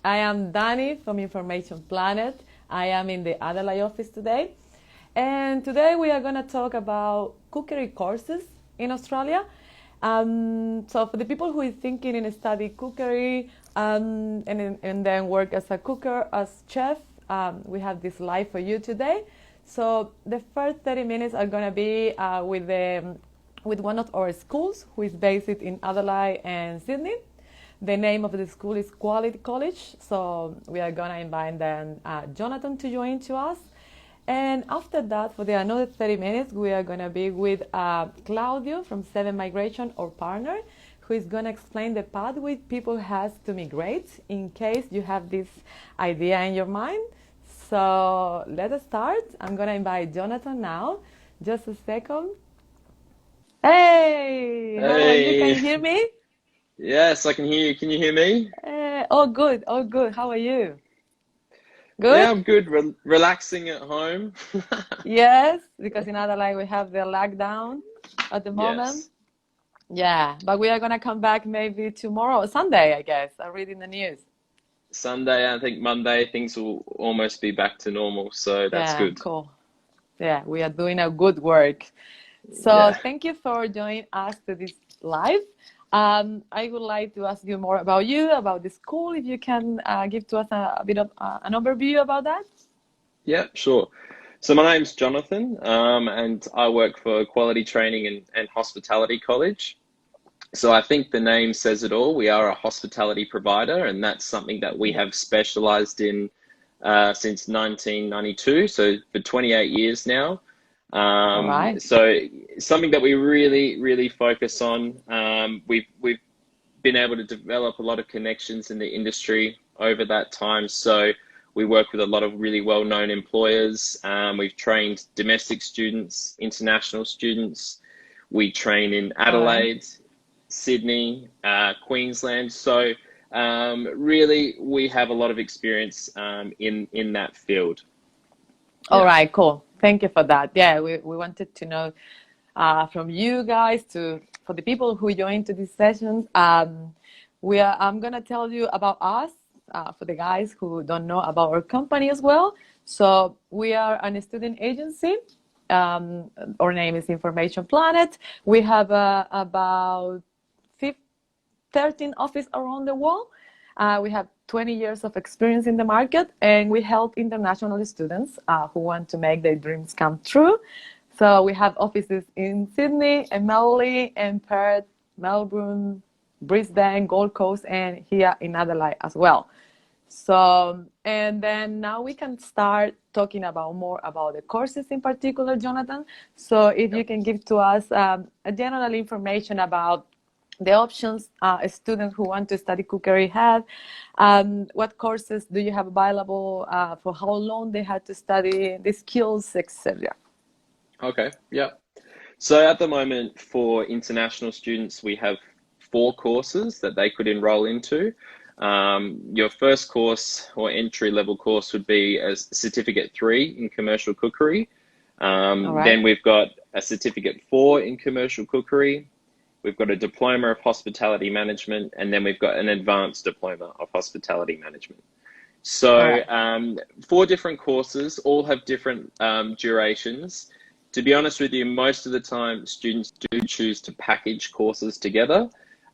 I am Dani from Information Planet. I am in the Adelaide office today. And today we are going to talk about cookery courses in Australia. So for the people who is thinking in study cookery and then work as a cooker, as chef, we have this live for you today. So the first 30 minutes are going to be with one of our schools who is based in Adelaide and Sydney. The name of the school is Quality College. So we are going to invite then Jonathan to join to us. And after that, for the another 30 minutes, we are going to be with Claudio from Seven Migration, our partner, who is going to explain the pathway people has to migrate in case you have this idea in your mind. So let us start. I'm going to invite Jonathan now. Just a second. Hey, how are you? Can you Hey, hear me? yes, I can hear you. Can you hear me? All good, all good. How are you? Yeah, Good? I'm good. Relaxing at home. Yes, because in Adelaide we have the lockdown at the moment. Yes. Yeah, but we are gonna come back maybe tomorrow, Sunday, I guess. I read in the news. Sunday, I think Monday, things will almost be back to normal, so that's Yeah, good. cool. Yeah, we are doing a good work. So Yeah. thank you for joining us to this live. I would like to ask you more about you, about the school, if you can give to us a bit of an overview about that. Yeah, sure. So my name's Jonathan, and I work for Quality Training and Hospitality College. So I think the name says it all. We are a hospitality provider, and that's something that we Yeah. have specialized in since 1992, so for 28 years now. All right. So something that we really focus on. We've been able to develop a lot of connections in the industry over that time. So we work with a lot of really well-known employers. We've trained domestic students, international students. We train in All right. Adelaide, Sydney, Queensland. So really, we have a lot of experience in that field. All Yeah. right, cool. Thank you for that. Yeah, we wanted to know from you guys to for the people who join to these sessions. I'm gonna tell you about us for the guys who don't know about our company as well. So we are an student agency. Um, our name is Information Planet. We have about 13 offices around the world. We have 20 years of experience in the market, and we help international students who want to make their dreams come true. So we have offices in Sydney, and Manly, and Perth, Melbourne, Brisbane, Gold Coast, and here in Adelaide as well. So, and then now we can start talking about more about the courses in particular, Jonathan. So if you can give to us a general information about the options students who want to study cookery have, what courses do you have available, for how long they had to study, the skills, etc. Okay. Yeah. So at the moment, for international students, we have four courses that they could enroll into. Your first course or entry level course would be a certificate 3 in commercial cookery. All right. Then we've got a certificate 4 in commercial cookery. We've got a diploma of hospitality management, and then we've got an advanced diploma of hospitality management. All So right. four different courses, all have different durations. To be honest with you, most of the time students do choose to package courses together.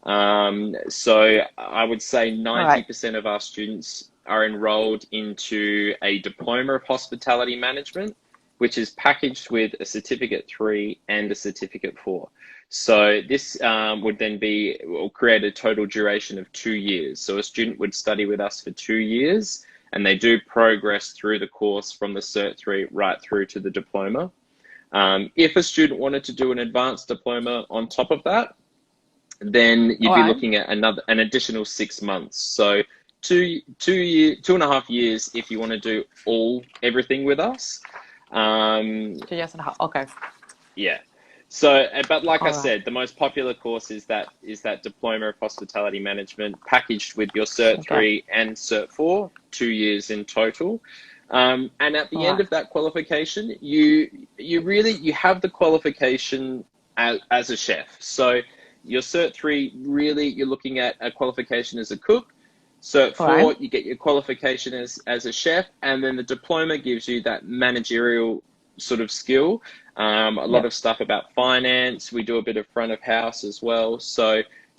So I would say All right. 90% of our students are enrolled into a diploma of hospitality management, which is packaged with a certificate 3 and a certificate 4. So this would then be, will create a total duration of 2 years. So a student would study with us for 2 years, and they do progress through the course from the Cert 3 right through to the diploma. If a student wanted to do an advanced diploma on top of that, then All you'd be right. looking at an additional 6 months. So 2.5 years if you want to do everything with us. Um, 2 years and a half. Okay. yeah. So, but like I All right. said, the most popular course is that diploma of hospitality management packaged with your Cert Okay. 3 and Cert 4, 2 years in total. And at the All end right. of that qualification, you have the qualification as a chef. So your Cert 3, really, you're looking at a qualification as a cook. So at All right. 4, you get your qualification as a chef, and then the diploma gives you that managerial sort of skill. A lot Yeah. of stuff about finance. We do a bit of front of house as well. So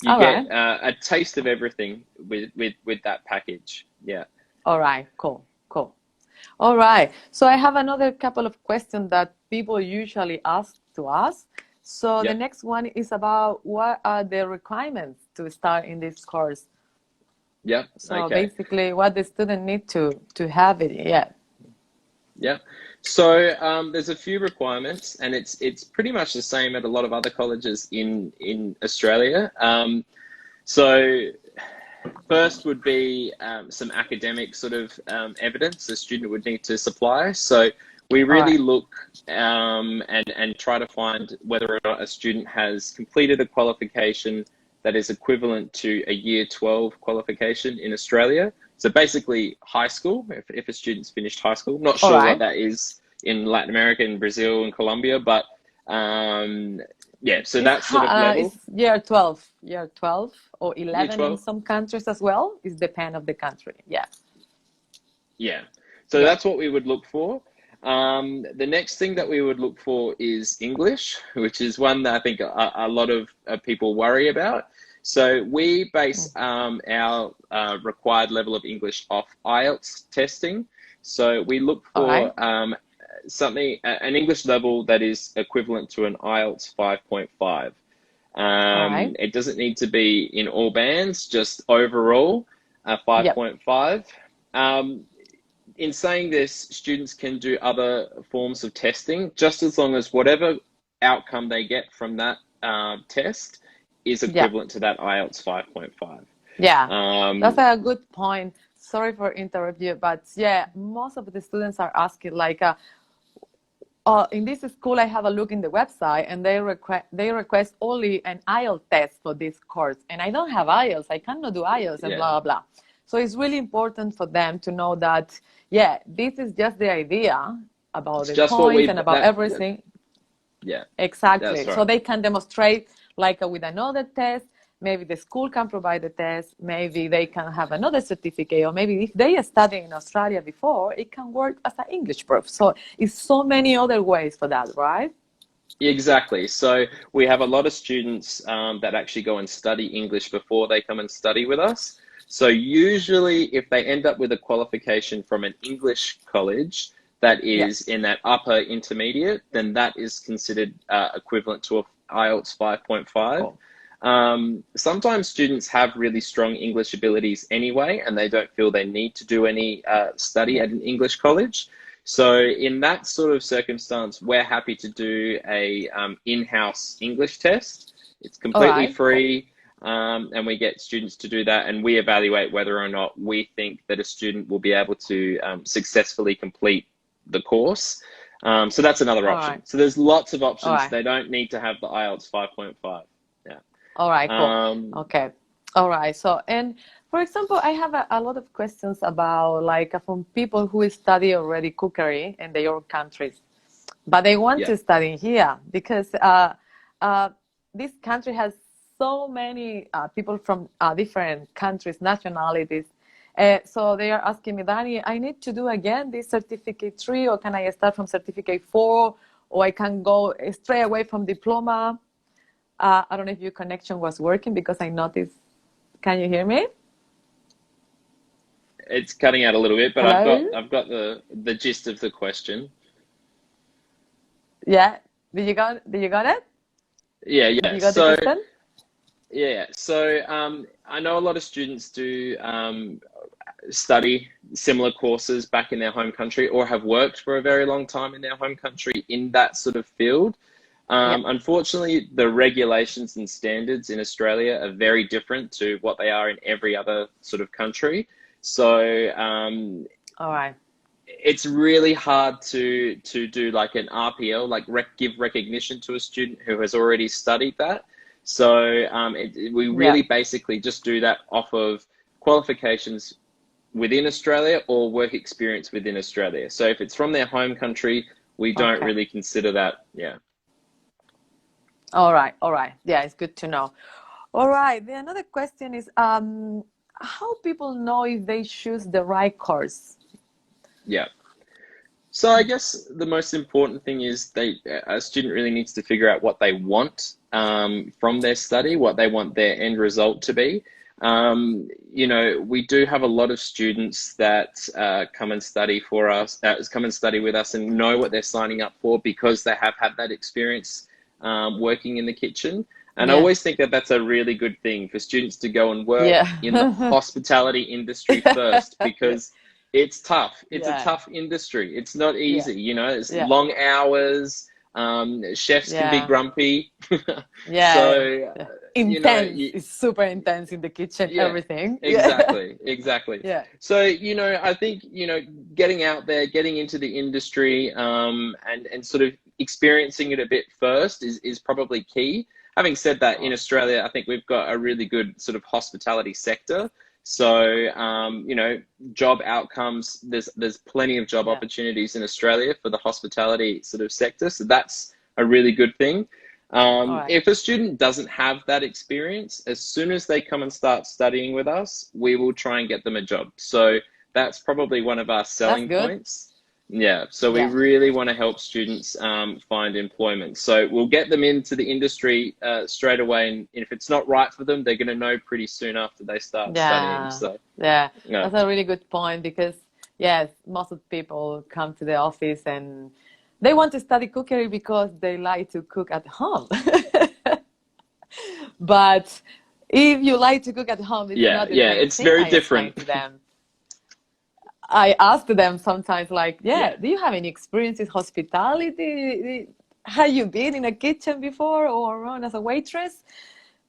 you All get right. a taste of everything with that package. Yeah. All right. Cool. Cool. All right. So I have another couple of questions that people usually ask to us. So the Yep. next one is about what are the requirements to start in this course? Yep. So Okay. basically, what the student need to have it. Yeah. Yeah. So there's a few requirements, and it's pretty much the same at a lot of other colleges in Australia. So first would be some academic sort of evidence the student would need to supply. So we All really right. look and try to find whether or not a student has completed a qualification that is equivalent to a year 12 qualification in Australia. So basically high school, if a student's finished high school. Not All sure what right. that is in Latin America, in Brazil and Colombia, but yeah, so that sort of level, It's year 12 or year 11 in 12. some countries as well. It depends of the country. Yeah. Yeah. So Yeah. that's what we would look for. The next thing that we would look for is English, which is one that I think a lot of people worry about. So we base our required level of English off IELTS testing. So we look All for right. an English level that is equivalent to an IELTS 5.5. All right. It doesn't need to be in all bands, just overall a Yep. 5.5. Um, in saying this, students can do other forms of testing just as long as whatever outcome they get from that test is Yeah. equivalent to that IELTS 5.5. Yeah. That's Um, a good point. Sorry for interrupt you, but yeah, most of the students are asking like, in this school, I have a look in the website, and they request only an IELTS test for this course, and I don't have IELTS. I cannot do IELTS, and yeah, blah blah blah. So it's really important for them to know that, yeah, this is just the idea about it's the just what points we and about everything. yeah, that's Exactly. So right. they can demonstrate like with another test. Maybe the school can provide the test. Maybe they can have another certificate, or maybe if they studied in Australia before, it can work as an English proof. So it's so many other ways for that, right? Exactly. So we have a lot of students that actually go and study English before they come and study with us. So usually, if they end up with a qualification from an English college that Yeah. is in that upper intermediate, then that is considered equivalent to a IELTS 5.5. Cool. Sometimes students have really strong English abilities anyway, and they don't feel they need to do any study Yeah. at an English college. So in that sort of circumstance, we're happy to do a in-house English test. It's All completely right. Cool. free, and we get students to do that, and we evaluate whether or not we think that a student will be able to successfully complete the course. So that's another All option. right. So there's lots of All options. right. They don't need to have the IELTS 5.5. Yeah. All right. Cool. Um, Okay. All right. So, and for example, I have a lot of questions about like from people who study already cookery in their own countries, but they want yeah. to study here because uh, this country has so many people from different countries, nationalities. So they are asking me, Danny, I need to do again this certificate 3, or can I start from certificate 4, or I can go straight away from diploma? I don't know if your connection was working because I noticed. Can you hear me? It's cutting out a little bit, but Hello? I've got the gist of the question. Yeah. Did you got it? Yeah, Did yeah. you got the So question? yeah, so I know a lot of students do study similar courses back in their home country or have worked for a very long time in their home country in that sort of field. Yeah. Unfortunately, the regulations and standards in Australia are very different to what they are in every other sort of country. So All right. it's really hard to do like an RPL, like give recognition to a student who has already studied that. So we Yeah. really basically just do that off of qualifications within Australia or work experience within Australia. So if it's from their home country, we don't Okay. really consider that. Yeah. All right. All right. Yeah, it's good to know. All right. The another question is, how people know if they choose the right course? Yeah. So I guess the most important thing is a student really needs to figure out what they want from their study, what they want their end result to be. You know, we do have a lot of students that come and study for us, come and study with us and know what they're signing up for because they have had that experience working in the kitchen. And I Yeah. always think that that's a really good thing for students to go and work in the Yeah. hospitality industry first because it's tough. It's a Yeah. tough industry. It's not Yeah. easy, you know, it's Yeah. long hours. Chefs can be Yeah. grumpy. Yeah. So, Yeah. you know, Intense. It's super intense in the kitchen, yeah, everything. Yeah. exactly, exactly. Yeah. So, you know, I think, you know, getting out there, getting into the industry, and sort of experiencing it a bit first is probably key. Having said that, in Oh, Australia, I think we've got a really good sort of hospitality sector. So, you know, job outcomes, there's plenty of job yeah. opportunities in Australia for the hospitality sort of sector. So that's a really good thing. All right. If a student doesn't have that experience, as soon as they come and start studying with us, we will try and get them a job. So that's probably one of our That's selling good. points. Yeah, so we Yeah. really want to help students find employment. So we'll get them into the industry straight away, and if it's not right for them, they're going to know pretty soon after they start studying. Yeah. So Yeah. yeah, That's a really good point because, yes, most of the people come to the office and they want to study cookery because they like to cook at home. But if you like to cook at home, it's yeah, not the yeah, same it's thing, very I explain different. to them. I ask them sometimes, like, Yeah. yeah, do you have any experience in hospitality? Have you been in a kitchen before or run as a waitress?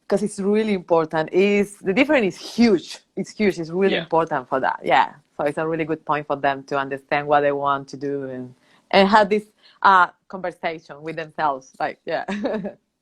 Because it's really important. Is the difference is huge. It's huge. It's really Yeah. important for that. Yeah. So it's a really good point for them to understand what they want to do and have this conversation with themselves. Like, yeah.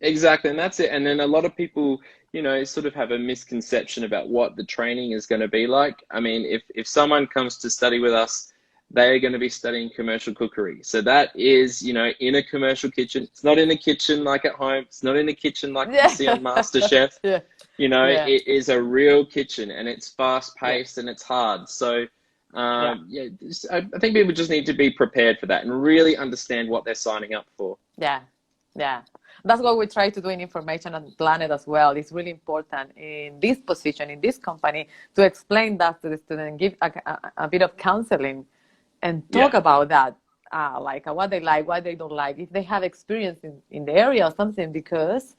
Exactly, and that's it. And then a lot of people, you know, sort of have a misconception about what the training is going to be like. I mean, if someone comes to study with us, they're going to be studying commercial cookery. So that is, you know, in a commercial kitchen. It's not in a kitchen like at home. It's not in a kitchen like you Yeah. see on MasterChef. Yeah. You know, Yeah. it is a real kitchen and it's fast Yeah. paced and it's hard. So, Yeah. yeah, I think people just need to be prepared for that and really understand what they're signing up for. Yeah. Yeah. That's what we try to do in Information and Planet as well. It's really important in this position, in this company, to explain that to the student, give a bit of counseling and Yeah. talk about that, like what they like, what they don't like, if they have experience in the area or something, because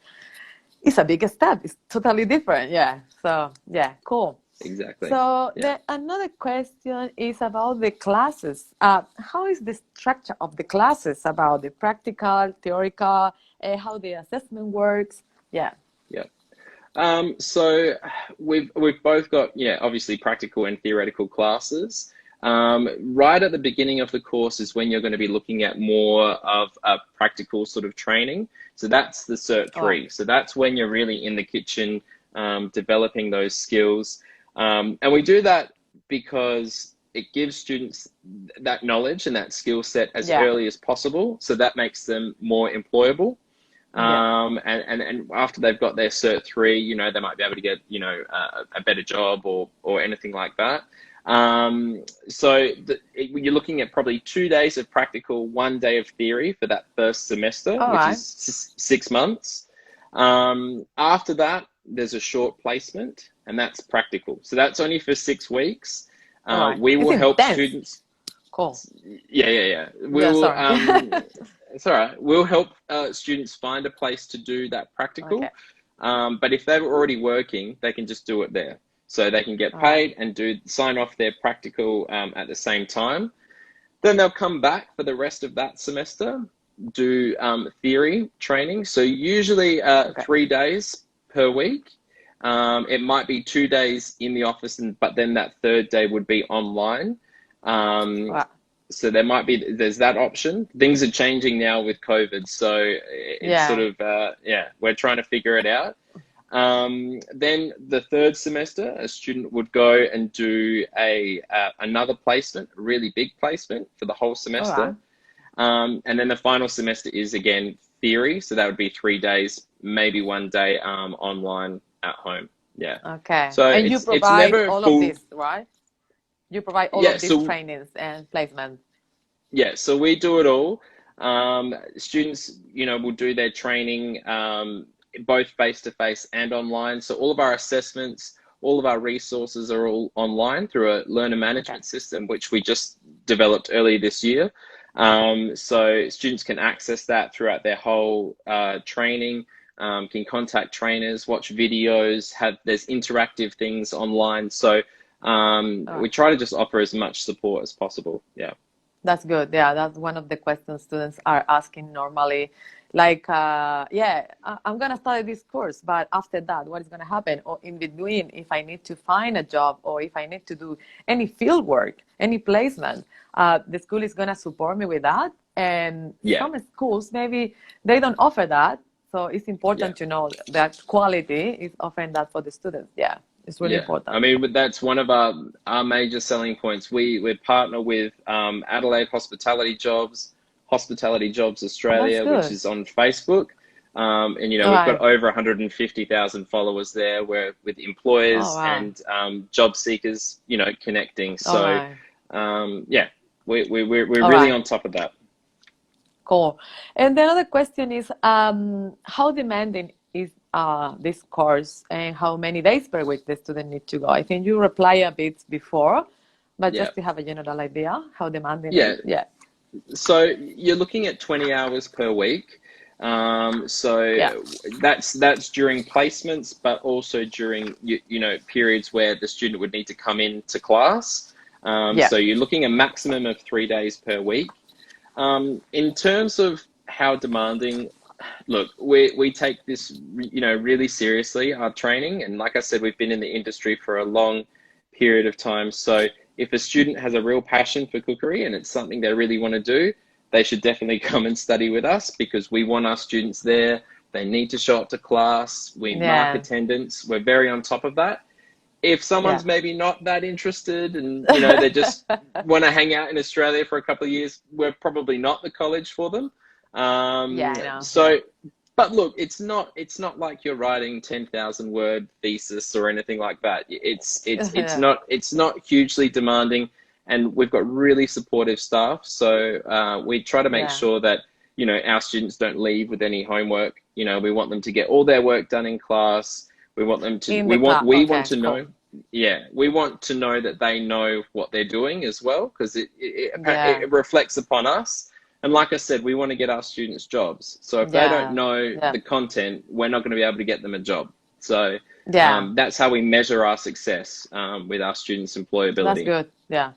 it's a big step. It's totally different. Yeah. So, yeah, cool. Exactly. So Yeah. another question is about the classes. How is the structure of the classes about the practical, theoretical, how the assessment works? Yeah. Yeah. So we've both got, yeah, obviously practical and theoretical classes. Right at the beginning of the course is when you're going to be looking at more of a practical sort of training. So that's the Cert All right. 3. So that's when you're really in the kitchen, developing those skills. And we do that because it gives students that knowledge and that skill set as Yeah. early as possible. So that makes them more employable. Yeah. And after they've got their Cert 3, you know, they might be able to get, you know, a better job or anything like that. So you're looking at probably 2 days of practical, 1 day of theory for that first semester, All which right. is 6 months. After that, there's a short placement, and that's practical. So that's only for 6 weeks. All right. We It's will help intense. students. Cool. Yeah. Yeah, We'll, sorry. it's all right. We'll help students find a place to do that practical. Okay. But if they're already working, they can just do it there. So they can get All right. paid and sign off their practical at the same time. Then they'll come back for the rest of that semester, do theory training. So usually Okay. 3 days per week. It might be 2 days in the office, but then that third day would be online. Wow. So there's that option. Things are changing now with COVID, so it's sort Yeah. of we're trying to figure it out. Then the third semester, a student would go and do another placement, a really big placement for the whole All semester. right. And then the final semester is again theory, so that would be 3 days, maybe 1 day online at home. Yeah. Okay. So And you it's provide never all of full. this, right? You provide all Yeah. of these So trainings and placements. yeah, so we do it all. Students, will do their training both face to face and online. So all of our assessments, all of our resources are all online through a learner Okay. management system, which we just developed earlier this year. So students can access that throughout their whole training. Can contact trainers, watch videos, there's interactive things online. So All we right. try to just offer as much support as possible. Yeah. That's good. Yeah, that's one of the questions students are asking normally. Like, yeah, I'm gonna study this course, but after that, what is gonna happen? Or in between, if I need to find a job or if I need to do any field work, any placement, the school is gonna support me with that. And Yeah. some schools, maybe they don't offer that. So it's Yeah. important to know that quality is offering that for the students. Yeah, it's really Yeah, I important. mean that's one of our major selling points. We partner with Adelaide Hospitality Jobs Oh, that's Australia, which good. is on Facebook, and All we've got right. over 150,000 followers there. We're with Oh, employers wow. and job seekers, connecting. All So right. yeah, we're All really right. on top of that. Cool. And the other question is, how demanding is this course and how many days per week the student need to go? I think you reply a bit before, but Yeah, just to have a general idea how demanding it yeah. is. Yeah. So you're looking at 20 hours per week. Yeah. So that's during placements, but also during periods where the student would need to come into class. Yeah. So you're looking a maximum of 3 days per week. In terms of how demanding, look, we take this really seriously, our training, and like I said, we've been in the industry for a long period of time. So if a student has a real passion for cookery and it's something they really want to do, they should definitely come and study with us because we want our students there. They need to show up to class. We mark Yeah. attendance. We're very on top of that. If Yeah. someone's maybe not that interested and they just want to hang out in Australia for a couple of years, we're probably not the college for them. Yeah, I know. Yeah. So, but look, it's not like you're writing 10,000 word thesis or anything like that. Yeah. It's not hugely demanding, and we've got really supportive staff. So we try to make Yeah. sure that our students don't leave with any homework. We want them to get all their work done in class. We want them to. In the We want class. we want Okay, to know. cool. Yeah, we want to know that they know what they're doing as well, because Yeah. it reflects upon us. And like I said, we want to get our students jobs. So if they don't Yeah. know Yeah. the content, we're not going to be able to get them a job. So Yeah. that's how we measure our success with our students' That's employability. good. Yeah.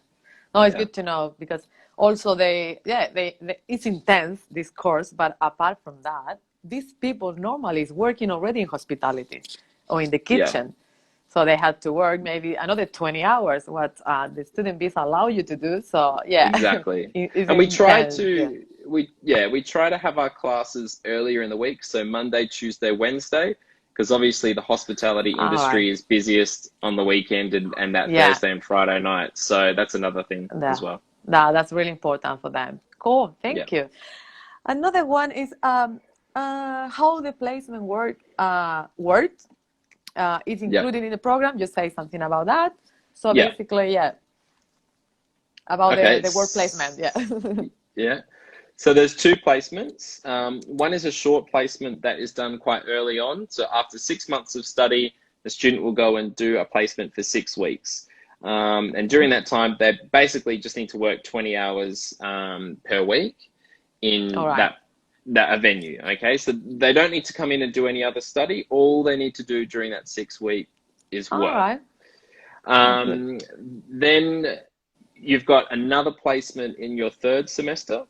No, it's Yeah, good to know because also it's intense, this course, but apart from that, these people normally is working already in hospitality or in the yeah, kitchen. So they had to work maybe another 20 hours, what the student visa allow you to do. So yeah, exactly. it's And we try intense. Yeah. to we try to have our classes earlier in the week, so Monday, Tuesday, Wednesday, because obviously the hospitality All right. industry is busiest on the weekend and that Yeah. Thursday and Friday night. So that's another thing as Yeah. well. That's really important for them. Cool. Yeah, Thank you. Another one is how the placement worked. It's yeah. included in the program. Just say something about that. So Yeah. basically, yeah, about Okay. the work placement. Yeah. Yeah. So there's two placements. One is a short placement that is done quite early on. So after 6 months of study, the student will go and do a placement for 6 weeks. And during that time, they basically just need to work 20 hours per week All in right. that venue. Okay. So they don't need to come in and do any other study. All they need to do during that 6 week is All work. right. That's good. Then you've got another placement in your third semester.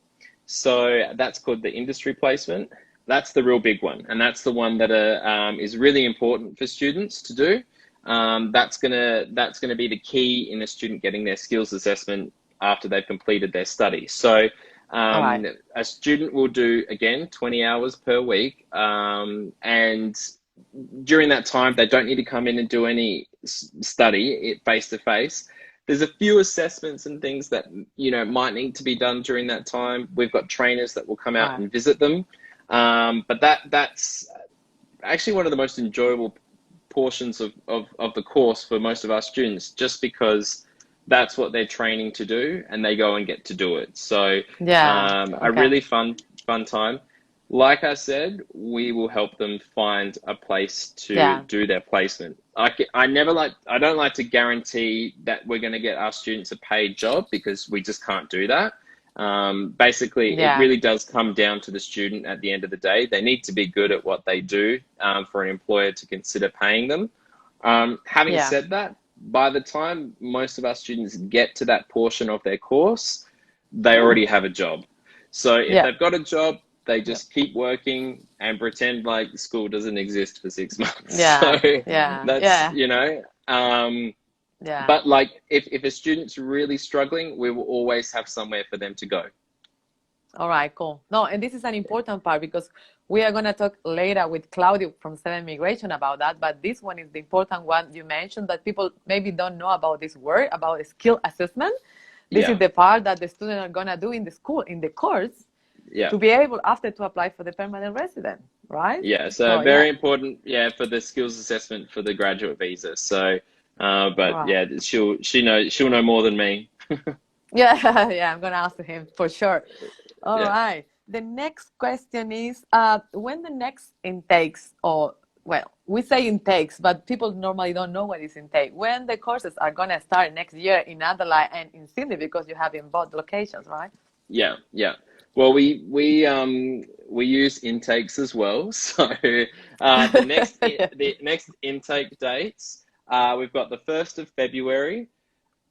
So that's called the industry placement. That's the real big one. And that's the one that is really important for students to do. That's gonna be the key in a student getting their skills assessment after they've completed their study. So All right. a student will do, again, 20 hours per week. And during that time, they don't need to come in and do any study face to face. There's a few assessments and things that might need to be done during that time. We've got trainers that will come All out right. and visit them, but that's actually one of the most enjoyable portions of the course for most of our students just because that's what they're training to do and they go and get to do it. So Yeah. a Okay. really fun time. Like I said, we will help them find a place to Yeah. do their placement. I don't like to guarantee that we're going to get our students a paid job because we just can't do that. Basically, it Yeah. really does come down to the student at the end of the day. They need to be good at what they do for an employer to consider paying them. Having Yeah. said that, by the time most of our students get to that portion of their course, they Mm. already have a job. So if Yeah. they've got a job, they Yeah. just keep working and pretend like school doesn't exist for 6 months. Yeah. So Yeah. that's, Yeah. Yeah. but like if a student's really struggling, we will always have somewhere for them to go. All right, cool. No, and this is an important part because we are going to talk later with Claudio from Seven Migration about that. But this one is the important one you mentioned that people maybe don't know about this word, about skill assessment. This is Yeah. the part that the students are going to do in the school, in the course, Yeah. to be able after to apply for the permanent resident, right? Yeah. So So, very yeah. important. Yeah. For the skills assessment for the graduate visa. So, All but right. yeah, she'll know more than me. Yeah, yeah, I'm going to ask him for sure. All Yeah. right. The next question is when the next intakes, or well, we say intakes, but people normally don't know what is intake. When the courses are going to start next year in Adelaide and in Sydney because you have in both locations, right? Yeah. Yeah. Well, we use intakes as well. So Yeah. the next intake dates, we've got the 1st of February,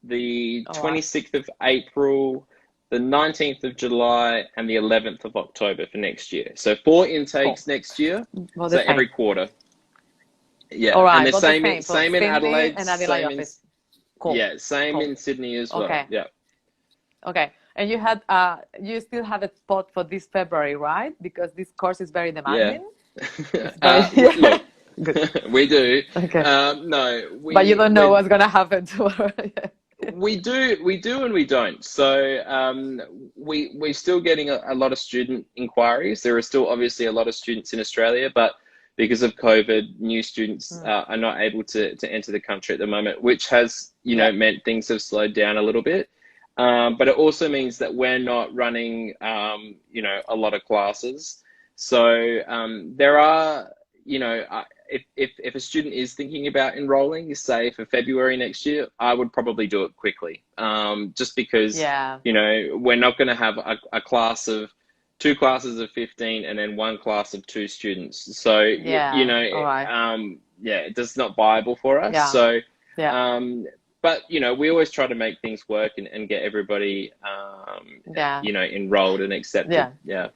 the All right. 26th of April, the 19th of July, and the 11th of October for next year. So 4 Cool. intakes next year. Both So the same. every quarter. Yeah, All and right. the Both the same for same in Sydney Adelaide, and Adelaide same in office. Cool. yeah, same Cool. in Sydney as well. Okay. Yeah. Okay. And you still have a spot for this February, right? Because this course is very Yeah. demanding. It's very Look, good. we do. Okay. No, But you don't know we what's gonna happen tomorrow. we do and we don't. So we're still getting a lot of student inquiries. There are still obviously a lot of students in Australia, but because of COVID, new students are not able to enter the country at the moment, which has meant things have slowed down a little bit. But it also means that we're not running a lot of classes. So there are if a student is thinking about enrolling, say for February next year, I would probably do it quickly. Just because Yeah. we're not going to have a class of 2 classes of 15 and then 1 class of 2 students. So Yeah. All right. it's just not viable for us. Yeah. So Yeah. but we always try to make things work and get everybody Yeah. enrolled and accepted. Yeah. Yeah.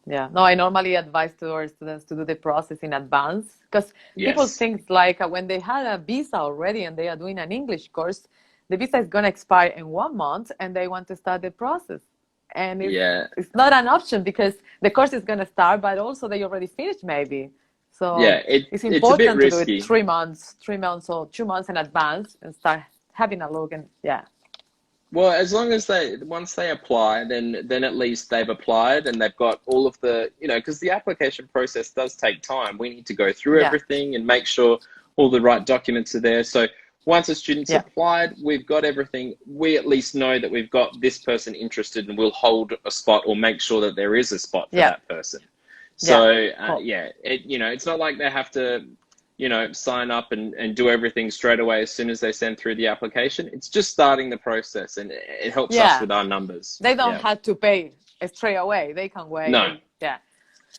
Yeah. No, I normally advise to our students to do the process in advance because people Yes. think like when they had a visa already and they are doing an English course, the visa is gonna expire in 1 month and they want to start the process. And it's not an option because the course is gonna start, but also they already finished maybe. So Yeah, it's it's a bit important to do risky. it 3 months or 2 months in advance and start having a look and yeah. Well, as long as once they apply, then at least they've applied and they've got all of the, because the application process does take time. We need to go through Yeah. everything and make sure all the right documents are there. So once a student's Yeah. applied, we've got everything. We at least know that we've got this person interested and we'll hold a spot or make sure that there is a spot for Yeah. that person. So Cool. it's not like they have to, sign up and do everything straight away as soon as they send through the application. It's just starting the process and it helps us Yeah. with our numbers. They don't Yeah. have to pay straight away. They can wait. No. Yeah.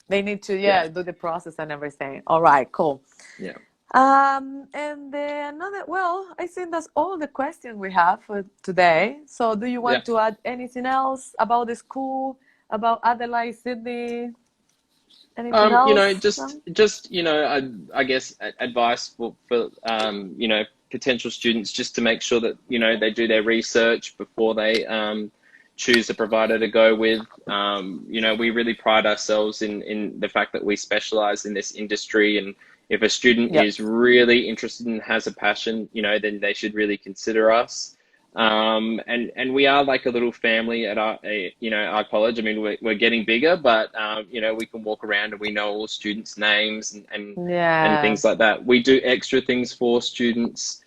They need to Yeah. do the process and everything. All right, cool. Yeah. And then I think that's all the questions we have for today. So do you want to add anything else about the school, about Adelaide, Sydney? Anything else? I guess advice for potential students just to make sure that, they do their research before they choose a provider to go with. We really pride ourselves in the fact that we specialize in this industry. And if a student Yep. is really interested and has a passion, then they should really consider us. And we are like a little family at our our college. I mean, we're getting bigger, but we can walk around and we know all students' names and Yeah, things like that. We do extra things for students,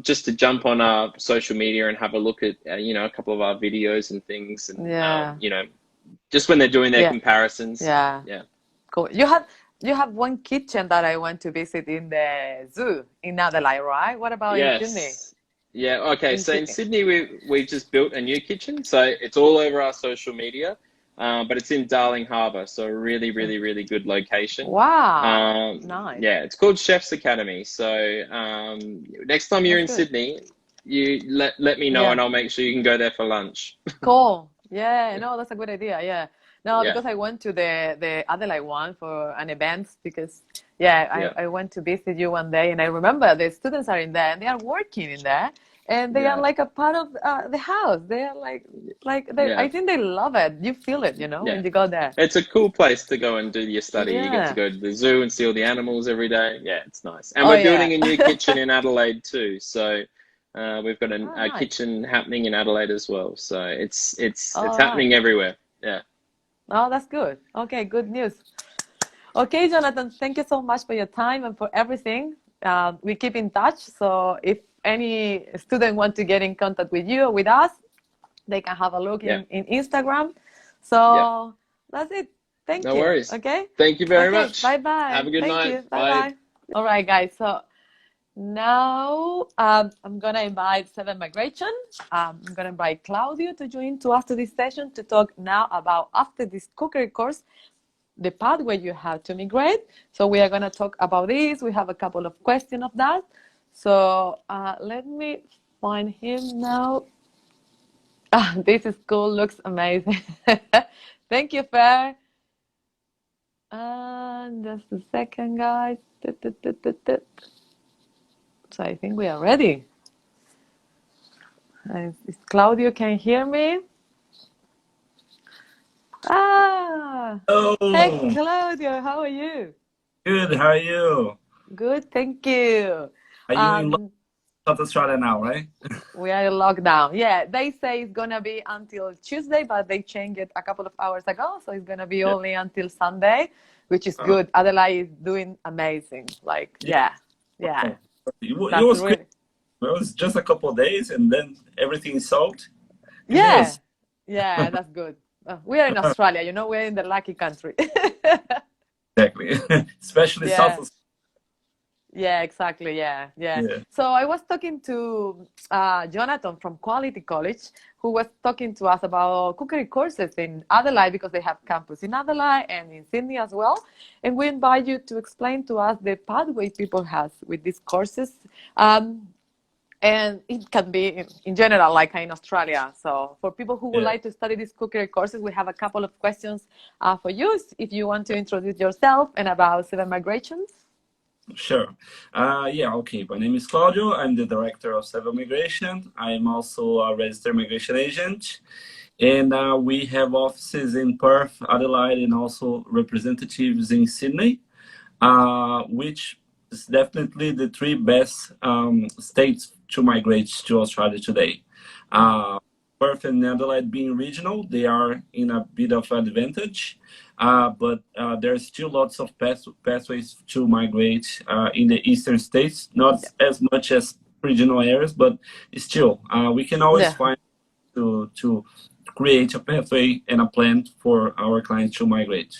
just to jump on our social media and have a look at a couple of our videos and things, and yeah, just when they're doing their yeah, comparisons. yeah. Yeah. Cool. You have one kitchen that I want to visit in the zoo in Adelaide, right? What about in Sydney? Yes. Yeah. Okay. In So in Sydney. Sydney, we've just built a new kitchen, so it's all over our social media, but it's in Darling Harbour, so a really, really, really good location. Wow, nice. Yeah, it's called Chef's Academy. So next time you're That's in good. Sydney, you let me know, Yeah. and I'll make sure you can go there for lunch. Cool. Yeah, no, that's a good idea. Yeah. No, Yeah. because I went to the Adelaide one for an event because yeah, Yeah. I went to visit you one day and I remember the students are in there and they are working in there and they are Yeah. like a part of the house. They are like they I Yeah. think they love it. You feel it, you know, Yeah. when you go there. It's a cool place to go and do your study. You get to Yeah. go to the zoo and see all the animals every day. Yeah, it's nice. And Oh we're yeah. building a new kitchen in Adelaide too. So we've got Oh, a nice. kitchen happening in Adelaide as well. So it's All right. happening everywhere. Yeah. Oh, that's good. Okay, good news. Okay, Jonathan, thank you so much for your time and for everything. We keep in touch. So if any student want to get in contact with you or with us, they can have a look Yeah. in Instagram. Yeah. So that's it. Thank No you. worries. Okay. Thank you very Okay. much. Bye Have bye. a good Thank night. you. Bye Bye. bye. All right, guys. So now I'm gonna invite Seven Migration. I'm gonna invite Claudio to join to us to this session to talk now about after this cookery course the pathway you have to migrate. So we are going to talk about this. We have a couple of questions of that. So let me find him now. This school looks amazing. Thank you, Fer. Just a second, guys. So I think we are ready. Is Claudio can hear me? Hey, Oh, Claudio, how are you? good. How are you? Good, thank you. Are you in Um, South Australia now, right? We are in lockdown. Yeah, they say it's gonna be until Tuesday, but they changed it a couple of hours ago, so it's gonna be Yeah. only until Sunday, which is Uh, good. Adelaide is doing amazing. Like, yeah. yeah, Oh, it that's was quick. really, It was just a couple of days, and then everything is solved. Good yeah, news. yeah, that's good. We are in Australia, you know, we're in the lucky country. Exactly. Especially South Yeah. Australia. Yeah, exactly. Yeah, yeah. Yeah. So I was talking to Jonathan from Quality College, who was talking to us about cookery courses in Adelaide because they have campus in Adelaide and in Sydney as well. And we invite you to explain to us the pathway people has with these courses. And it can be in general, like in Australia. So for people who would Yeah. like to study these cookery courses, we have a couple of questions for you if you want to introduce yourself and about Seven Migrations. Sure. Yeah, okay. My name is Claudio. I'm the director of Civil Migration. I am also a registered migration agent. And we have offices in Perth, Adelaide, and also representatives in Sydney, which is definitely the three best states to migrate to Australia today. Perth and Adelaide being regional, they are in a bit of advantage. But there's still lots of pathways to migrate in the eastern states, not as much as regional areas, but still, we can always Yeah. find to create a pathway and a plan for our clients to migrate.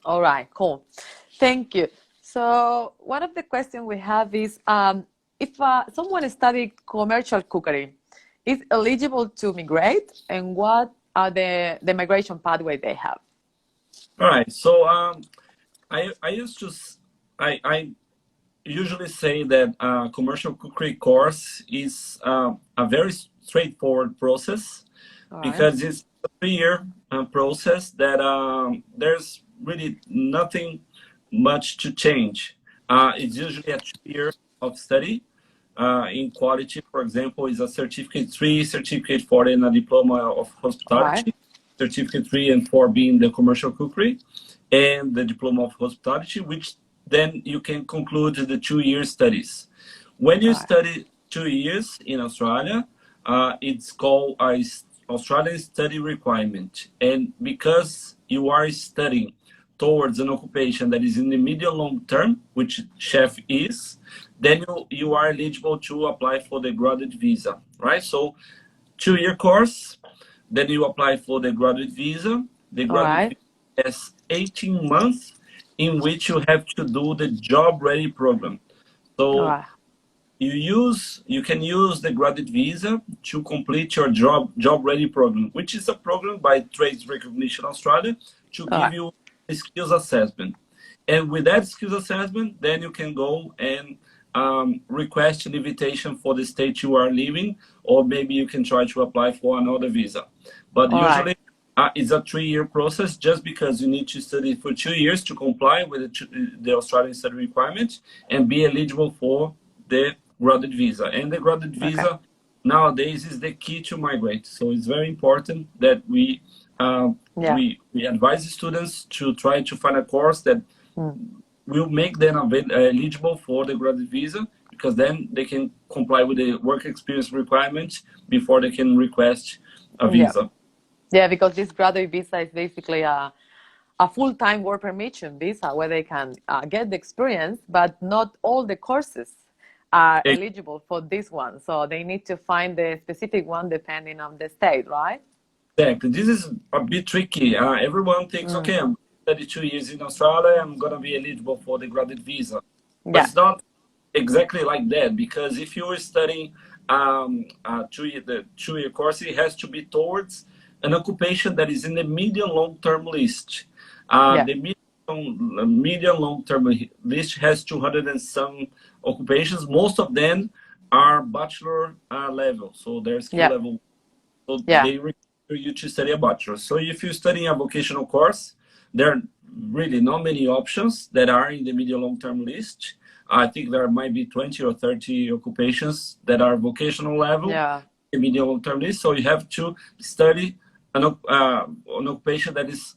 All right, cool. Thank you. So one of the questions we have is if someone studied commercial cookery, is eligible to migrate, and what are the migration pathway they have? All right. So I used to I usually say that commercial cookery course is a very straightforward process All right. because it's a 3-year process that there's really nothing much to change. It's usually a 2 year of study. In quality, for example, is a certificate 3, certificate 4, and a diploma of All right. hospitality. Certificate 3 and 4 being the commercial cookery, and the diploma of hospitality, which then you can conclude the 2 year studies. When you All right. study 2 years in Australia, It's called Australian study requirement. And because you are studying towards an occupation that is in the medium long term, which chef is, then you are eligible to apply for the graduate visa, right? So 2-year course, then you apply for the graduate visa. The All graduate right. visa has 18 months in which you have to do the job ready program. All So right. you can use the graduate visa to complete your job ready program, which is a program by Trades Recognition Australia to All give right. you a skills assessment. And with that skills assessment, then you can go and request an invitation for the state you are living, or maybe you can try to apply for another visa. But All right. usually it's a 3-year process, just because you need to study for 2 years to comply with the Australian study requirement and be eligible for the graduate visa. And the graduate Okay. visa nowadays is the key to migrate. So it's very important that Yeah. we advise the students to try to find a course that Mm. will make them eligible for the graduate visa, because then they can comply with the work experience requirements before they can request a Yeah. visa. Yeah, because this graduate visa is basically a full-time work permission visa where they can get the experience, but not all the courses are eligible for this one. So they need to find the specific one depending on the state, right? Exactly. This is a bit tricky. Everyone thinks, Mm. okay, I'm 32 years in Australia, I'm going to be eligible for the graduate visa. But Yeah. it's not exactly like that, because if you're studying the 2-year course, it has to be towards an occupation that is in the medium long-term list. Yeah. The medium long-term list has 200 and some occupations. Most of them are bachelor level, so they're skill Yeah. level. So Yeah. they require you to study a bachelor. So if you're studying a vocational course, there are really not many options that are in the medium long-term list. I think there might be 20 or 30 occupations that are vocational level, Yeah. the medium long-term list. So you have to study an occupation that is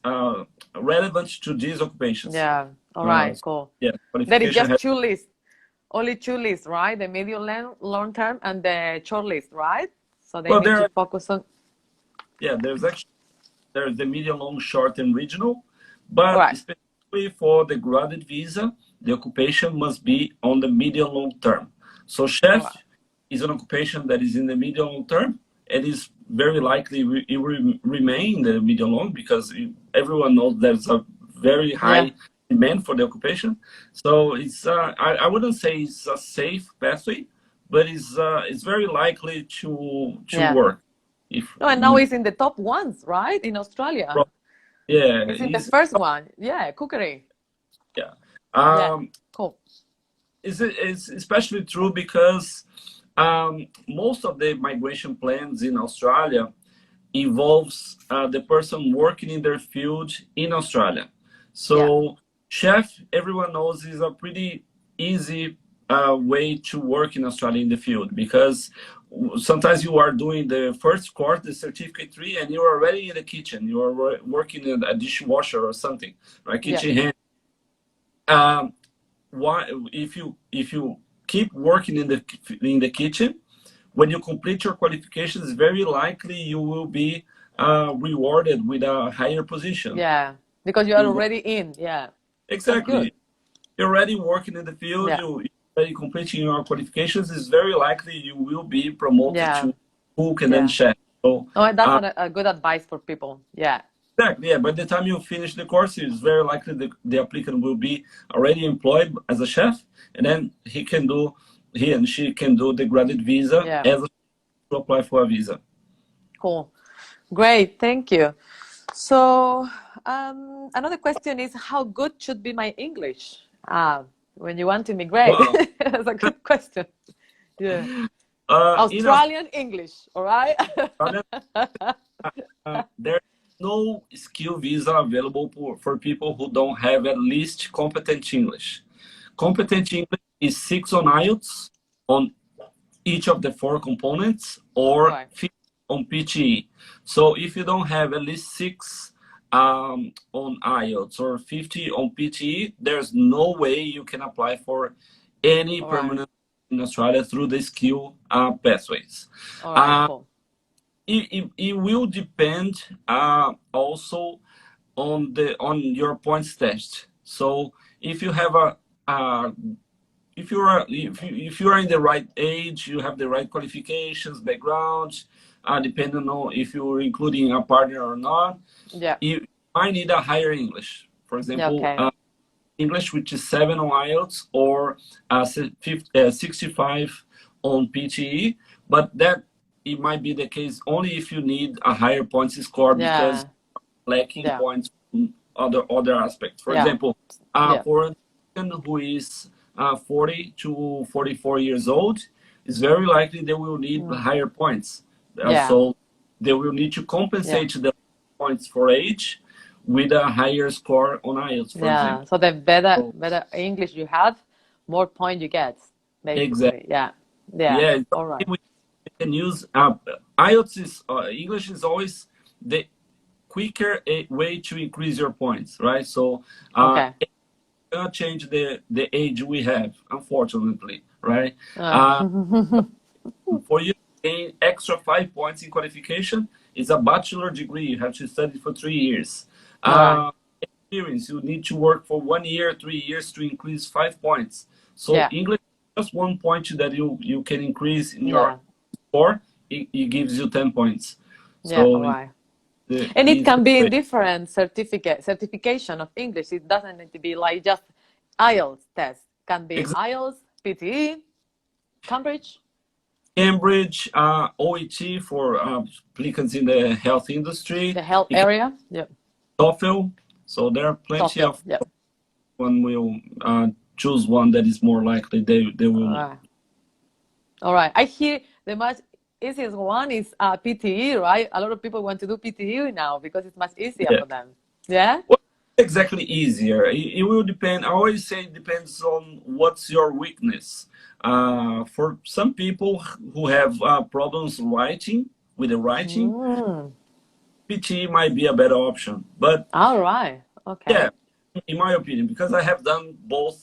relevant to these occupations. Yeah. All right. Cool. Yeah, There is qualification just two lists, only two lists, right? The medium long term and the short list, right? So they well, need to focus on. yeah, there's the medium, long, short, and regional, All but right. specifically for the graduate visa, the occupation must be on the medium long term. So All chef right. is an occupation that is in the medium long term, and is very likely it will remain in the medium long, because everyone knows there's a very high Yeah. demand for the occupation. So it's I wouldn't say it's a safe pathway, but it's very likely to Yeah. work. If No, and now it's in the top ones, right? In Australia. yeah, It's in the first one. Yeah, cookery. yeah. Yeah. Cool. It's especially true because most of the migration plans in Australia involves the person working in their field in Australia. So Yeah. chef, everyone knows, is a pretty easy way to work in Australia in the field, because sometimes you are doing the first course, the certificate 3, and you're already in the kitchen. You are working in a dishwasher or something, right? Yeah. Kitchen hand. Why, if you keep working in the kitchen, when you complete your qualifications, very likely you will be rewarded with a higher position. Yeah. Because you are already in. Yeah. That's Exactly. good. You're already working in the field. Yeah. You're already completing your qualifications. It's very likely you will be promoted Yeah. to cook and then Yeah. chef. So Oh, that's a good advice for people. Yeah. exactly, yeah. By the time you finish the course, it's very likely the applicant will be already employed as a chef, and then he and she can do the graduate visa Yeah. as to apply for a visa. Cool. Great. Thank you. So, another question is, how good should be my English when you want to immigrate? Wow. That's a good question. Yeah. In Australian English, all right? Australia, there's no skill visa available for people who don't have at least competent English. Competent English is 6 on IELTS on each of the 4 components, or Right. 50 on PTE. So if you don't have at least 6 on IELTS or 50 on PTE, there's no way you can apply for any Right. permanent in Australia through the skill pathways. All right, cool. It will depend also on your points test. So if you have if you are in the right age, you have the right qualifications, background, depending on if you're including a partner or not, Yeah. you might need a higher English. For example, Okay. English, which is 7 on IELTS or 65 on PTE, but that it might be the case only if you need a higher points score because Yeah. lacking Yeah. points in other aspects. For Yeah. example, Yeah. for a person who is 40 to 44 years old, it's very likely they will need higher points. Yeah. So they will need to Yeah. compensate the points for age with a higher score on IELTS, for Yeah. example. So the better So, English you have, more point you get, exactly. basically. Yeah. Yeah. Yeah, All right. we can use IELTS is English is always the quicker way to increase your points, right? So Okay. it cannot change the age we have, unfortunately, right? Uh, For you to gain extra 5 points in qualification, it's a bachelor degree. You have to study for 3 years. all right. Experience, you need to work for 1 year, 3 years to increase 5 points. So Yeah. English, just 1 point that you can increase in Yeah. your score, it gives you 10 points. Yeah. All So right. And it it's can be in great. different certification of English. It doesn't need to be like just IELTS test. Can be Exactly. IELTS, PTE, Cambridge, Cambridge, OET for applicants in the health industry, the health area. Yeah. TOEFL. So there are plenty TOEFL. of Yeah. one will choose one that is more likely they All will. right. All right. I hear the much easiest one is PTE, right? A lot of people want to do PTE now because it's much easier Yeah. for them. Yeah. Well, exactly easier. It will depend. I always say it depends on what's your weakness. For some people who have problems writing with the writing, Mm. PTE might be a better option. But All right. Okay. yeah, in my opinion, because I have done both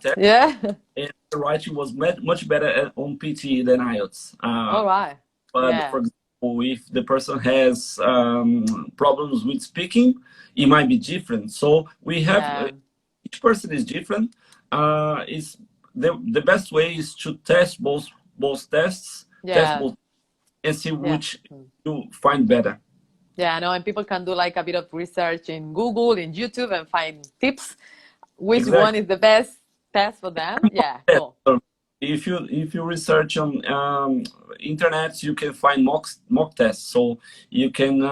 tests, Yeah. and the writing was much better on PTE than IELTS. All right. But Yeah. for example, if the person has problems with speaking, it might be different. So we have Yeah. each person is different. Is the best way is to test both tests, test Yeah. both, and see Yeah. which you find better. Yeah, I know, and people can do like a bit of research in Google, in YouTube, and find tips. Which Exactly. one is the best test for them? Yeah, Yeah. cool. So if you research on internet, you can find mock tests. So you can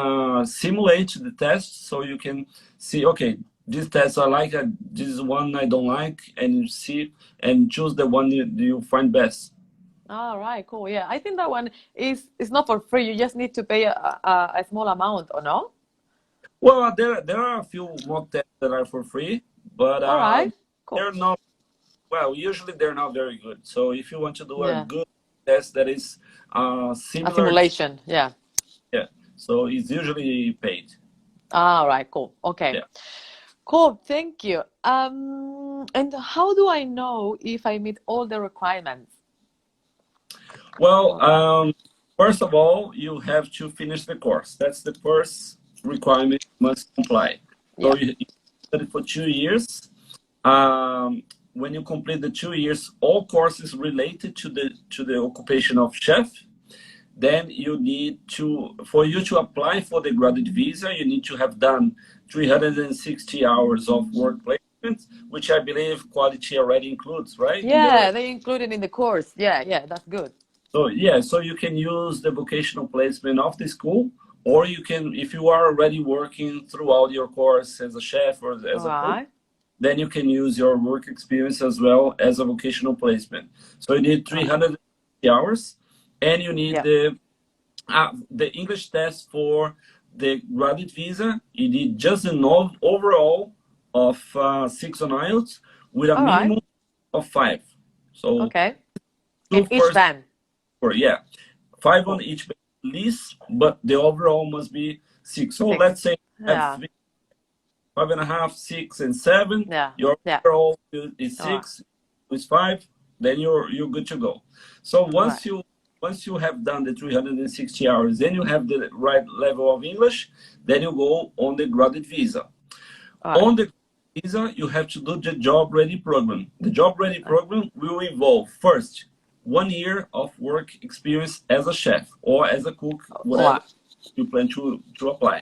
simulate the test. So you can see, okay, this test I like, this one I don't like, and you see and choose the one you find best. All right, cool. Yeah, I think that one is not for free. You just need to pay a small amount, or no? Well, there are a few mock tests that are for free, but All right, cool. they're not. Well, usually they're not very good. So if you want to do a Yeah, good test that is a similar, simulation. Yeah. yeah, so it's usually paid. All right, cool. Okay. Yeah. Cool, thank you. And how do I know if I meet all the requirements? Well, first of all, you have to finish the course. That's the first requirement you must comply. Yeah. So you study for 2 years. When you complete the 2 years, all courses related to the occupation of chef, then you need to, for you to apply for the graduate visa, you need to have done 360 hours of work placement, which I believe quality already includes, right? Yeah, they included in the course. Yeah, yeah, that's good. So yeah, so you can use the vocational placement of the school, or you can, if you are already working throughout your course as a chef or as a cook, Right. then you can use your work experience as well as a vocational placement. So you need 360 hours, and you need Yeah. the English test for the graduate visa. You need just an overall of 6 on IELTS with a All right. minimum of 5. So Okay. two In each first, band. yeah, 5 on each band at least, but the overall must be 6. So 6. let's say you have Yeah. 3, 5.5, 6, and 7. Yeah. Your Yeah. overall is All right. 6, is 5. then you're good to go. So Right. once you have done the 360 hours, then you have the right level of English, then you go on the graduate visa. All right. On the visa, you have to do the job ready program. The job ready program will involve first 1 year of work experience as a chef or as a cook, All whatever right. you plan to apply.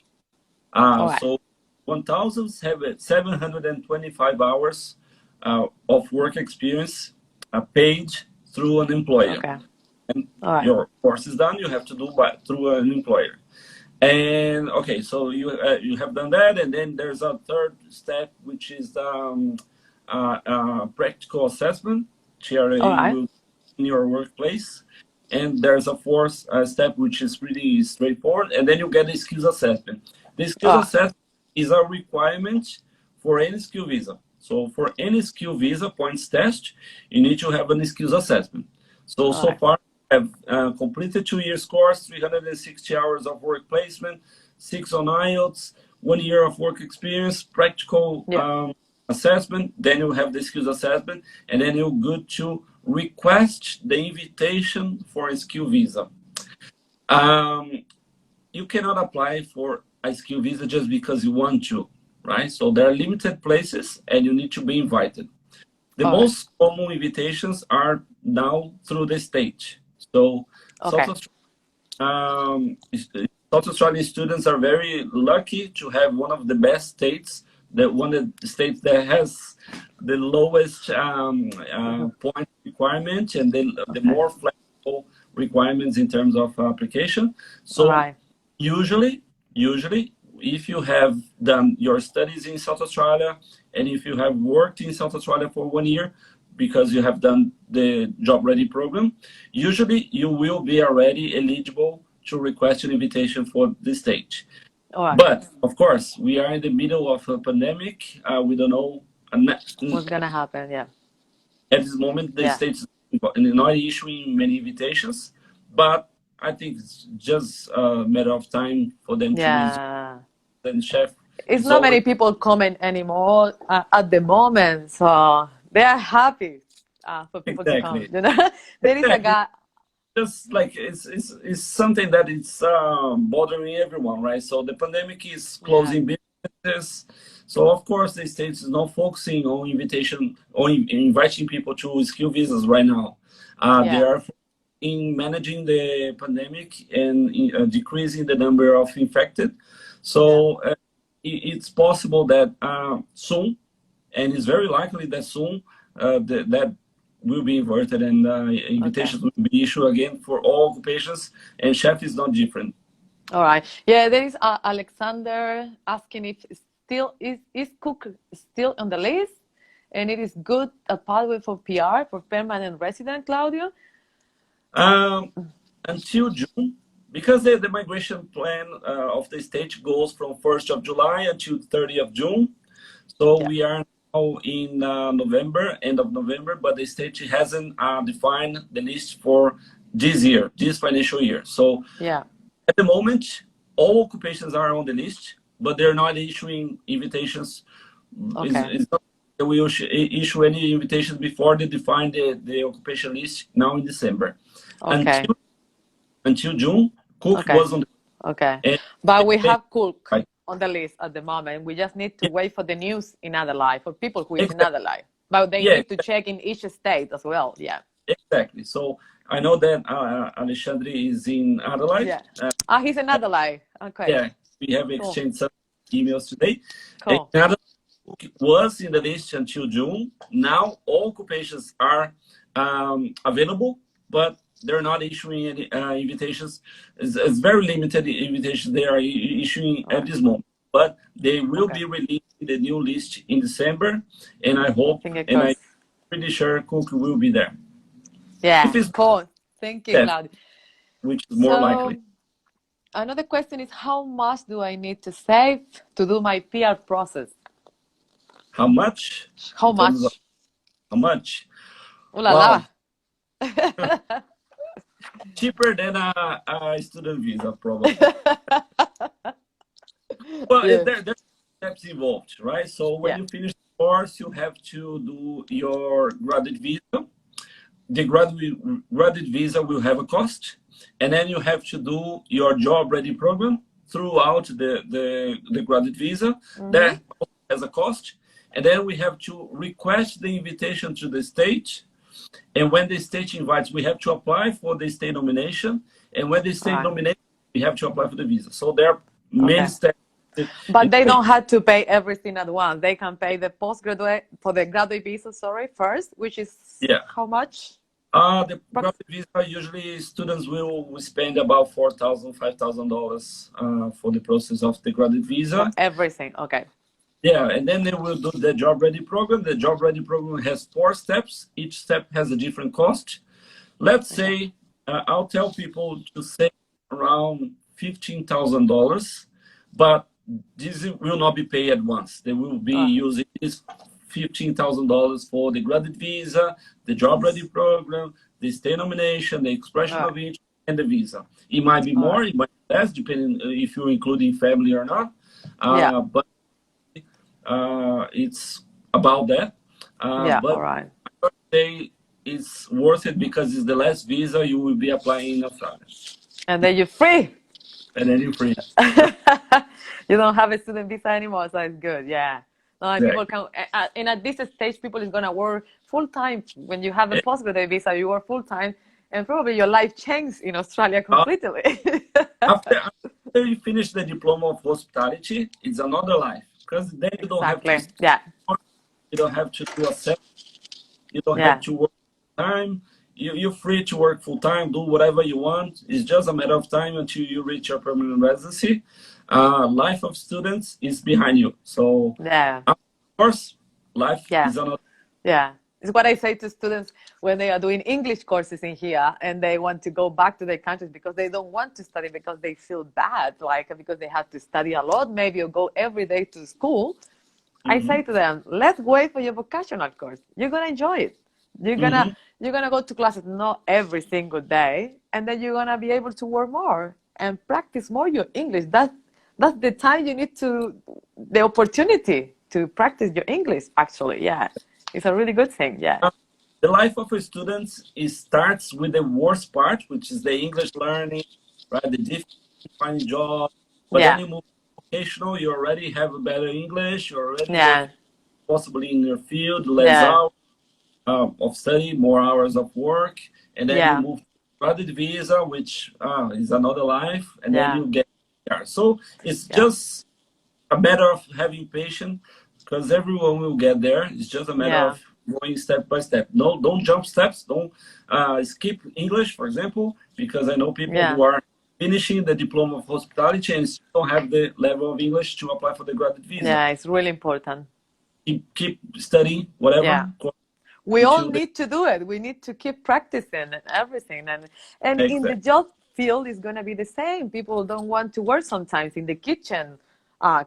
All right. So 1,725 hours of work experience paid through an employer. Okay. And All right. your course is done, you have to do through an employer. And okay, so you have done that, and then there's a third step, which is practical assessment, All right. in your workplace. And there's a fourth step, which is pretty straightforward, and then you get the skills assessment. The skills Ah. assessment is a requirement for any skill visa. So for any skill visa points test, you need to have a skills assessment. So Right. far, have completed 2 years course, 360 hours of work placement, 6 on IELTS, 1 year of work experience, practical Yeah. assessment, then you have the skills assessment, and then you're good to request the invitation for a skill visa. You cannot apply for a skill visa just because you want to, right? So there are limited places and you need to be invited. The All right. most common invitations are now through the state. So Okay. South Australian students are very lucky to have one of the best states, one of the states that has the lowest point requirement and the more flexible requirements in terms of application. All So right. usually, if you have done your studies in South Australia and if you have worked in South Australia for 1 year, because you have done the job ready program, usually you will be already eligible to request an invitation for this stage. All right. But of course, we are in the middle of a pandemic. We don't know What's gonna happen? Yeah. at this moment. The Yeah. states are not issuing many invitations, but I think it's just a matter of time for them to resume. Yeah. And chef It's is not many already people coming anymore at the moment, so they are happy for people to come. exactly. You know, there is a Exactly. guy. Just like it's something that it's bothering everyone, right? So the pandemic is Yeah. closing businesses. So of course the states is not focusing on inviting people to skill visas right now. They Yeah. are in managing the pandemic and decreasing the number of infected. Yeah. So it's possible that soon, and it's very likely that soon, that will be inverted and Okay. invitations will be issued again for all occupations, and chef is not different. All right. Yeah. There is Alexander asking if is cook still on the list, and it is good a pathway for PR for permanent resident, Claudio. Until June, because the migration plan of the state goes from 1st of July until 30th of June. So Yeah. we are now in November, end of November, but the state hasn't defined the list for this year, this financial year. So Yeah. at the moment, all occupations are on the list, but they're not issuing invitations. Okay. It's not that we issue any invitations before they define the occupation list now in December. Okay. Until June, Cook Okay. was on the Okay. and But we have Cook right. on the list at the moment. We just need to wait for the news in other life for people who is in Exactly. other life. But they Yeah, need to check in each state as well. Yeah. exactly. So I know that Alexandre is in Adelaide. Yeah. He's in Adelaide. Okay. Yeah, we have Cool. exchanged some emails today. Cool. And Adelaide was in the list until June. Now all occupations are available, but they're not issuing any invitations. It's very limited invitations they are issuing at this moment. But they will be releasing the new list in December, and I hope, and I'm pretty sure Cook will be there. Yeah, cool. Thank you, Claudio. Which is more likely. Another question is, how much do I need to save to do my PR process? How much? How much? How much? Ooh la la. Cheaper than a student visa, probably. But there's steps involved, right? So when you finish the course, you have to do your graduate visa. the graduate visa will have a cost, and then you have to do your job ready program throughout the graduate visa. That also has a cost. And then we have to request the invitation to the state. And when the state invites, we have to apply for the state nomination. And when the state nominates, we have to apply for the visa. So there are many steps. But they don't have to pay everything at once. They can pay the postgraduate for the graduate visa, first, which is how much? The graduate visa, usually students will spend about $4,000, $5,000 for the process of the graduate visa. For everything, okay. Yeah, and then they will do the job ready program. The job ready program has 4 steps. Each step has a different cost. Let's say I'll tell people to save around $15,000, but this will not be paid at once. They will be using this $15,000 for the graduate visa, the job ready program, the state nomination, the expression of interest, and the visa. It might be more, it might be less, depending if you're including family or not. But it's about that. But all right. I would say it's worth it because it's the last visa you will be applying in Australia. And then you're free. And then you're free. You don't have a student visa anymore, so it's good. Yeah. No, people can, and at this stage, people is gonna work full time. When you have a postgraduate visa, you work full time, and probably your life changes in Australia completely. After you finish the diploma of hospitality, it's another life because then you don't have to. You don't have to do a set. You don't have to work full time. You're free to work full time, do whatever you want. It's just a matter of time until you reach your permanent residency. Life of students is behind you. So of course, life is another. Yeah, it's what I say to students when they are doing English courses in here and they want to go back to their countries because they don't want to study because they feel bad, like because they have to study a lot, maybe, or go every day to school. I say to them, let's wait for your vocational course. You're gonna enjoy it. You're gonna go to classes not every single day, and then you're gonna be able to work more and practice more your English. That's the time you need the opportunity to practice your English. Actually, it's a really good thing. The life of a student starts with the worst part, which is the English learning, right? The difficulty to find a job, but then you move to vocational. You already have a better English. You already possibly in your field, less hours of study, more hours of work, and then you move to graduate visa, which is another life, and then you get there. So it's just a matter of having patience, because everyone will get there. It's just a matter of going step by step. No, don't jump steps. Don't skip English, for example, because I know people who are finishing the diploma of hospitality and still don't have the level of English to apply for the graduate visa. Yeah, it's really important. Keep studying, whatever. We all need to do it. We need to keep practicing and everything. And in the job field, it's going to be the same. People don't want to work sometimes in the kitchen,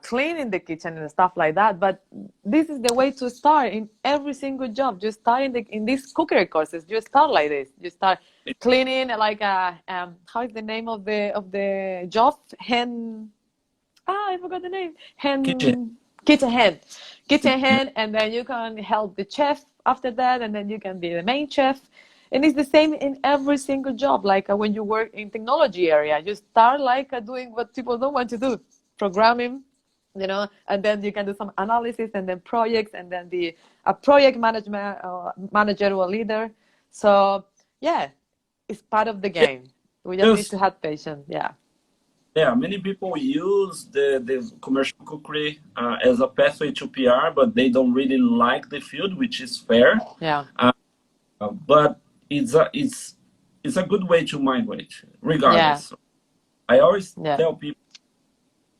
cleaning the kitchen and stuff like that. But this is the way to start in every single job. You start in these cookery courses. You start like this. You start cleaning, like how is the name of the job? I forgot the name. Kitchen hand, and then you can help the chef after that, and then you can be the main chef. And it's the same in every single job. Like when you work in technology area, you start like doing what people don't want to do, programming, and then you can do some analysis, and then projects, and then be a project manager or leader. So it's part of the game. We just need to have patience. Yeah, many people use the commercial cookery as a pathway to PR, but they don't really like the field, which is fair. But it's a good way to migrate, regardless. I always tell people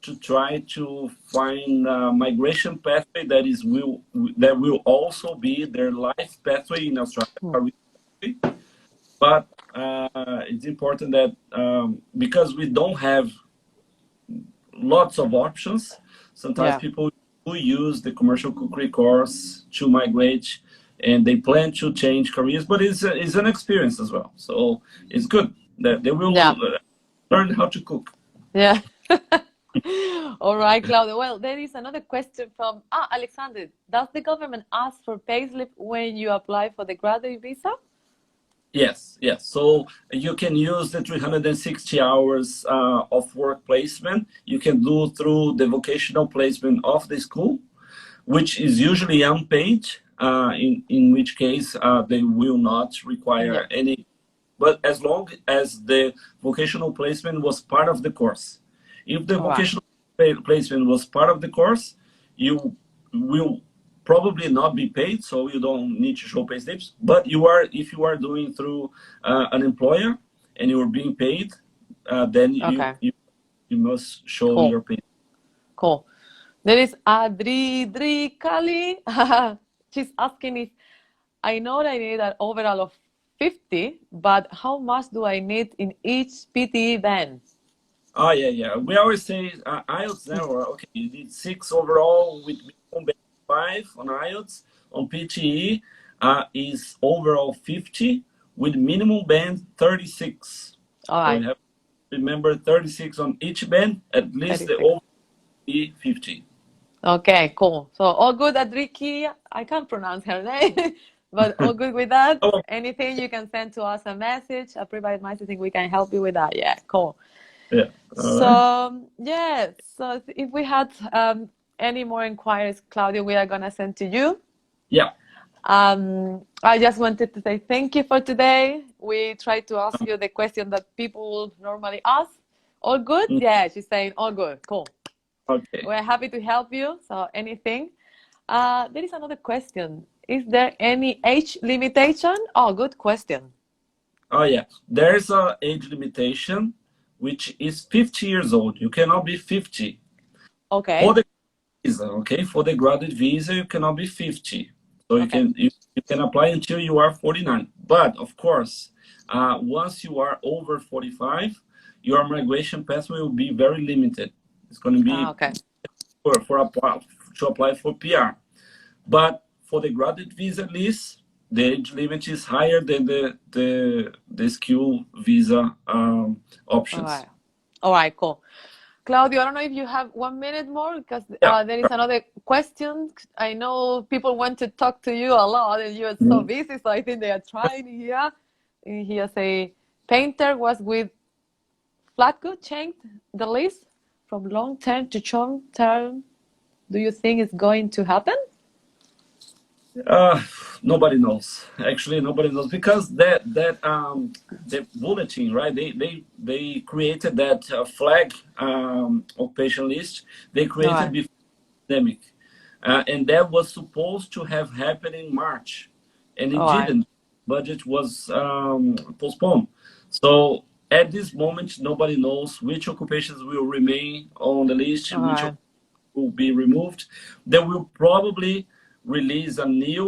to try to find a migration pathway that will also be their life pathway in Australia. But it's important that because we don't have lots of options, sometimes people who use the commercial cookery course to migrate, and they plan to change careers, but it's an experience as well. So it's good that they will learn how to cook. All right, Claudio. Well, there is another question from Alexander. Does the government ask for payslip when you apply for the graduate visa? Yes, yes. So you can use the 360 hours of work placement. You can do through the vocational placement of the school, which is usually unpaid, in which case they will not Yeah. require any, but as long as the vocational placement was part of the course. If the All right. vocational placement was part of the course, you will probably not be paid, so you don't need to show pay slips. But if you are doing through an employer and you are being paid, then Okay. you must show Cool. your pay. Cool. There is Adri Kali. She's asking if I know that I need an overall of 50, but how much do I need in each PTE band? Oh, yeah. We always say IELTS narrower. Okay, you need 6 overall with minimum band 5 on IELTS. On PTE is overall 50 with minimum band 36. All So you right. have to remember 36 on each band, at least the 36. overall be 50. Okay, cool. So all good, Adriki. I can't pronounce her name, but all good with that. Oh, Anything you can send to us a message, a private messaging, we can help you with that. Yeah, cool. yeah. All right. So yeah, so if we had any more inquiries, Claudio, we are gonna send to you. Yeah. I just wanted to say thank you for today. We tried to ask you the question that people normally ask. All good? Mm, Yeah, she's saying all good. Cool. okay. We're happy to help you. So anything. There is another question. Is there any age limitation? Oh, good question. Oh, yeah. There's a age limitation, which is 50 years old. You cannot be 50. For Okay. the visa, okay? For the graduate visa, you cannot be 50. So Okay. you can apply until you are 49. But of course, once you are over 45, your migration pathway will be very limited. It's going to be Okay. to apply for PR. But for the graduate visa list, the age limit is higher than the skill visa All options. right. All right, cool. Claudio, I don't know if you have 1 minute more because Yeah. there is another question. I know people want to talk to you a lot and you are so busy, so I think they are trying here. Here say painter was with Flatgood changed the list from long term to short term. Do you think it's going to happen? Nobody knows. Actually, nobody knows because the bulletin, right? They created that flag occupation list. They All created right. before the pandemic, and that was supposed to have happened in March, and it All right. didn't. Budget was postponed. So at this moment, nobody knows which occupations will remain on the list, All which right. will be removed. They will probably release a new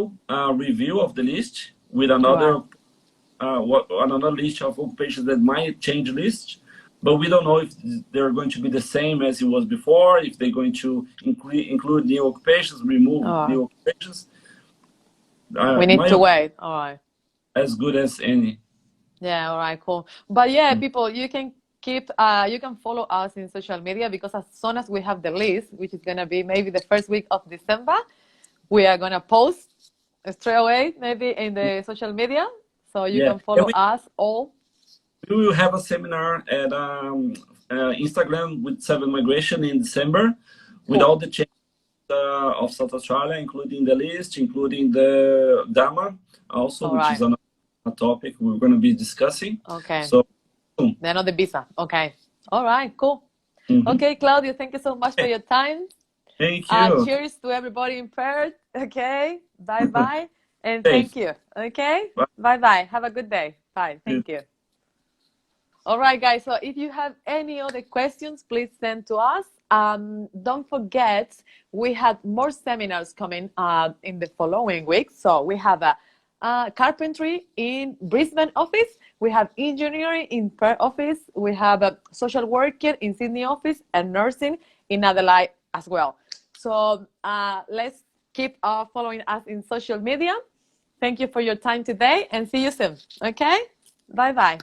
review of the list with All another list of occupations that might change list. But we don't know if they're going to be the same as it was before, if they're going to include new occupations, remove right. new occupations. We need My to wait. All right. as good as any. Yeah, all right, cool. But yeah, people, you can you can follow us in social media because as soon as we have the list, which is gonna be maybe the first week of December, we are gonna post straight away, maybe in the social media, so you Yeah, can follow us all. we will have a seminar at Instagram with Seven Migration in December with Cool. all the changes of South Australia, including the list, including the DAMA also, All which right. is a topic we're going to be discussing. Okay. So, They're not the visa. Okay. All right, cool. mhm. Okay, Claudio, thank you so much for your time. Thank you. Cheers to everybody in Perth. Okay. Bye-bye. And Safe. thank you. Okay. Bye. Bye-bye. Have a good day. Bye. Thank you. All right, guys. So if you have any other questions, please send to us. Don't forget, we have more seminars coming in the following week. So we have a carpentry in Brisbane office. We have engineering in Perth office. We have a social worker in Sydney office and nursing in Adelaide as well. So let's keep following us in social media. Thank you for your time today and see you soon. Okay? Bye-bye.